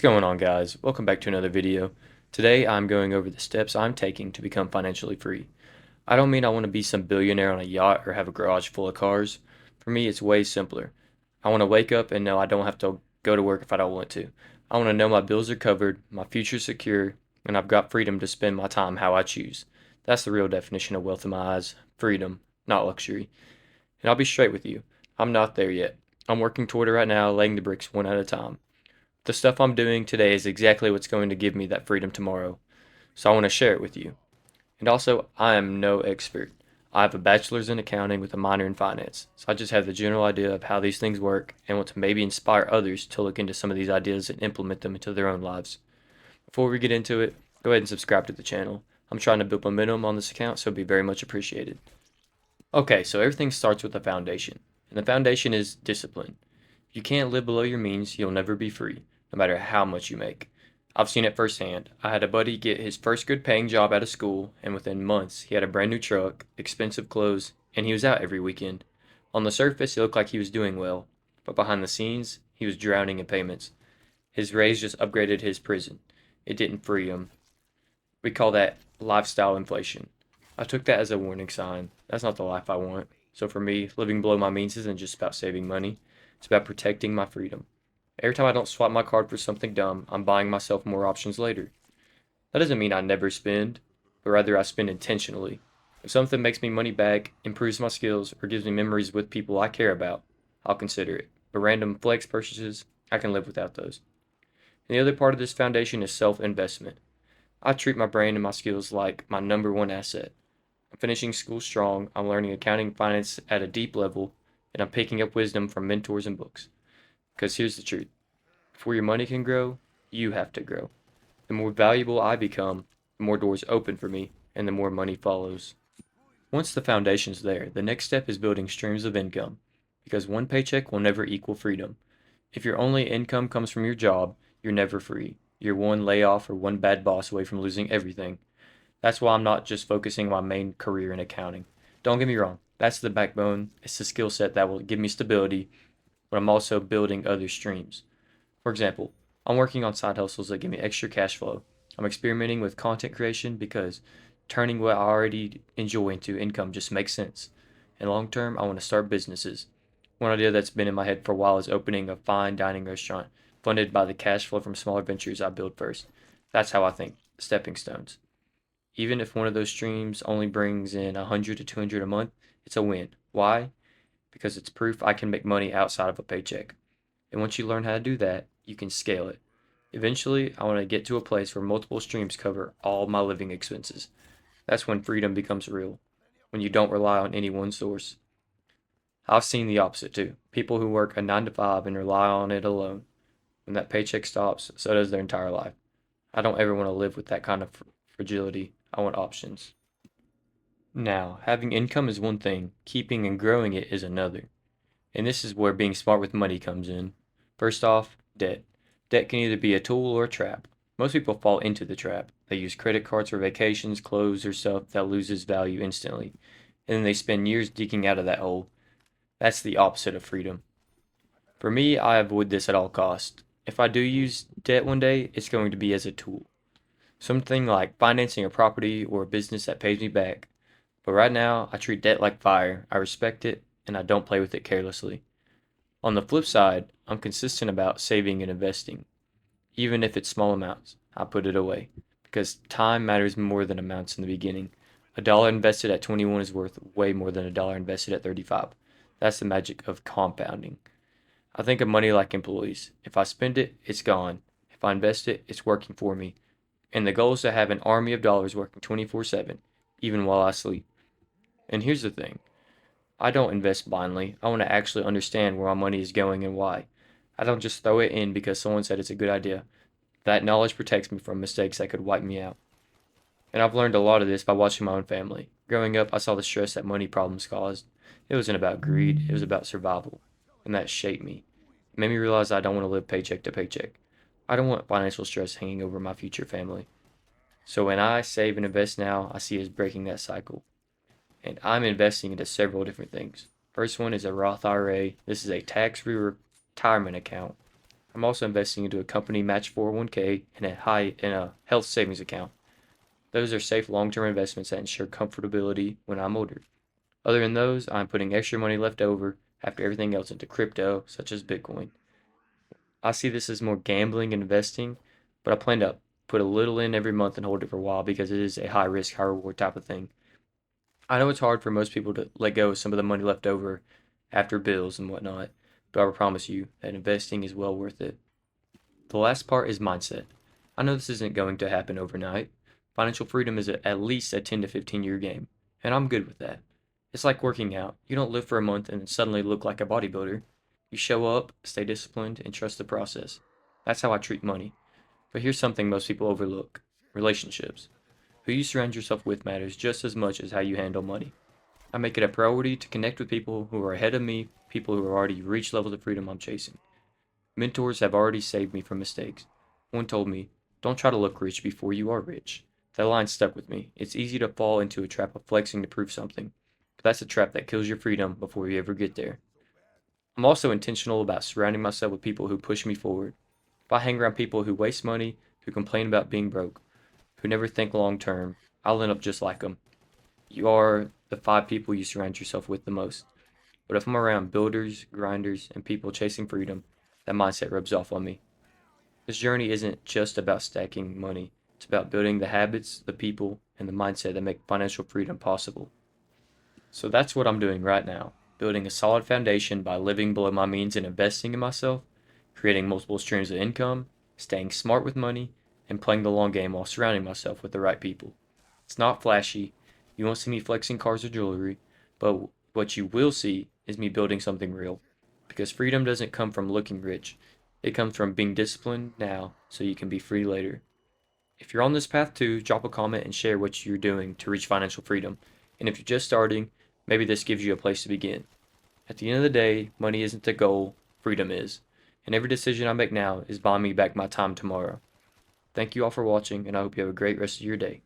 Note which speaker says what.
Speaker 1: What's going on, guys? Welcome back to another video. Today I'm going over the steps I'm taking to become financially free. I don't mean I want to be some billionaire on a yacht or have a garage full of cars. For me, it's way simpler. I want to wake up and know I don't have to go to work if I don't want to. I want to know my bills are covered, my future's secure, and I've got freedom to spend my time how I choose. That's the real definition of wealth in my eyes. Freedom, not luxury. And I'll be straight with you. I'm not there yet. I'm working toward it right now, laying the bricks one at a time. The stuff I'm doing today is exactly what's going to give me that freedom tomorrow, so I want to share it with you. And also, I am no expert. I have a bachelor's in accounting with a minor in finance, so I just have the general idea of how these things work and want to maybe inspire others to look into some of these ideas and implement them into their own lives. Before we get into it, go ahead and subscribe to the channel. I'm trying to build momentum on this account, so it'd be very much appreciated. Okay, so everything starts with a foundation, and the foundation is discipline. If you can't live below your means, you'll never be free, no matter how much you make. I've seen it firsthand. I had a buddy get his first good paying job out of school, and within months, he had a brand new truck, expensive clothes, and he was out every weekend. On the surface, it looked like he was doing well, but behind the scenes, he was drowning in payments. His raise just upgraded his prison. It didn't free him. We call that lifestyle inflation. I took that as a warning sign. That's not the life I want. So for me, living below my means isn't just about saving money, it's about protecting my freedom. Every time I don't swap my card for something dumb, I'm buying myself more options later. That doesn't mean I never spend, but rather I spend intentionally. If something makes me money back, improves my skills, or gives me memories with people I care about, I'll consider it. But random flex purchases, I can live without those. And the other part of this foundation is self-investment. I treat my brain and my skills like my number one asset. I'm finishing school strong, I'm learning accounting and finance at a deep level, and I'm picking up wisdom from mentors and books. Because here's the truth: before your money can grow, you have to grow. The more valuable I become, the more doors open for me, and the more money follows. Once the foundation's there, the next step is building streams of income, because one paycheck will never equal freedom. If your only income comes from your job, you're never free. You're one layoff or one bad boss away from losing everything. That's why I'm not just focusing on my main career in accounting. Don't get me wrong, that's the backbone, it's the skill set that will give me stability, but I'm also building other streams. For example, I'm working on side hustles that give me extra cash flow. I'm experimenting with content creation because turning what I already enjoy into income just makes sense. And long term, I want to start businesses. One idea that's been in my head for a while is opening a fine dining restaurant funded by the cash flow from smaller ventures I build first. That's how I think, stepping stones. Even if one of those streams only brings in 100 to 200 a month, it's a win. Why? Because it's proof I can make money outside of a paycheck. And once you learn how to do that, you can scale it. Eventually, I want to get to a place where multiple streams cover all my living expenses. That's when freedom becomes real, when you don't rely on any one source. I've seen the opposite too. People who work a 9 to 5 and rely on it alone. When that paycheck stops, so does their entire life. I don't ever want to live with that kind of fragility. I want options. Now, having income is one thing, keeping and growing it is another. And this is where being smart with money comes in. First off, debt. Debt can either be a tool or a trap. Most people fall into the trap. They use credit cards for vacations, clothes, or stuff that loses value instantly. And then they spend years digging out of that hole. That's the opposite of freedom. For me, I avoid this at all costs. If I do use debt one day, it's going to be as a tool. Something like financing a property or a business that pays me back. But right now, I treat debt like fire. I respect it, and I don't play with it carelessly. On the flip side, I'm consistent about saving and investing. Even if it's small amounts, I put it away. Because time matters more than amounts in the beginning. A dollar invested at 21 is worth way more than a dollar invested at 35. That's the magic of compounding. I think of money like employees. If I spend it, it's gone. If I invest it, it's working for me. And the goal is to have an army of dollars working 24/7, even while I sleep. And here's the thing: I don't invest blindly. I want to actually understand where my money is going and why. I don't just throw it in because someone said it's a good idea. That knowledge protects me from mistakes that could wipe me out. And I've learned a lot of this by watching my own family. Growing up, I saw the stress that money problems caused. It wasn't about greed, it was about survival. And that shaped me. It made me realize I don't want to live paycheck to paycheck. I don't want financial stress hanging over my future family. So when I save and invest now, I see it as breaking that cycle. And I'm investing into several different things. First one is a Roth IRA. This is a tax-free retirement account. I'm also investing into a company match 401k and a health savings account. Those are safe long-term investments that ensure comfortability when I'm older. Other than those, I'm putting extra money left over after everything else into crypto, such as Bitcoin. I see this as more gambling and investing, but I plan to put a little in every month and hold it for a while because it is a high risk, high reward type of thing. I know it's hard for most people to let go of some of the money left over after bills and whatnot, but I will promise you that investing is well worth it. The last part is mindset. I know this isn't going to happen overnight. Financial freedom is at least a 10 to 15-year game, and I'm good with that. It's like working out. You don't live for a month and suddenly look like a bodybuilder. You show up, stay disciplined, and trust the process. That's how I treat money. But here's something most people overlook: relationships. Who you surround yourself with matters just as much as how you handle money. I make it a priority to connect with people who are ahead of me, people who have already reached levels of freedom I'm chasing. Mentors have already saved me from mistakes. One told me, "Don't try to look rich before you are rich." That line stuck with me. It's easy to fall into a trap of flexing to prove something, but that's a trap that kills your freedom before you ever get there. I'm also intentional about surrounding myself with people who push me forward. If I hang around people who waste money, who complain about being broke, who never think long term, I'll end up just like them. You are the 5 people you surround yourself with the most. But if I'm around builders, grinders, and people chasing freedom, that mindset rubs off on me. This journey isn't just about stacking money, it's about building the habits, the people, and the mindset that make financial freedom possible. So that's what I'm doing right now, building a solid foundation by living below my means and investing in myself, creating multiple streams of income, staying smart with money, and playing the long game while surrounding myself with the right people. It's not flashy. You won't see me flexing cars or jewelry, but what you will see is me building something real. Because freedom doesn't come from looking rich, it comes from being disciplined now so you can be free later. If you're on this path too, drop a comment and share what you're doing to reach financial freedom. And if you're just starting, maybe this gives you a place to begin. At the end of the day, money isn't the goal, freedom is. And every decision I make now is buying me back my time tomorrow. Thank you all for watching, and I hope you have a great rest of your day.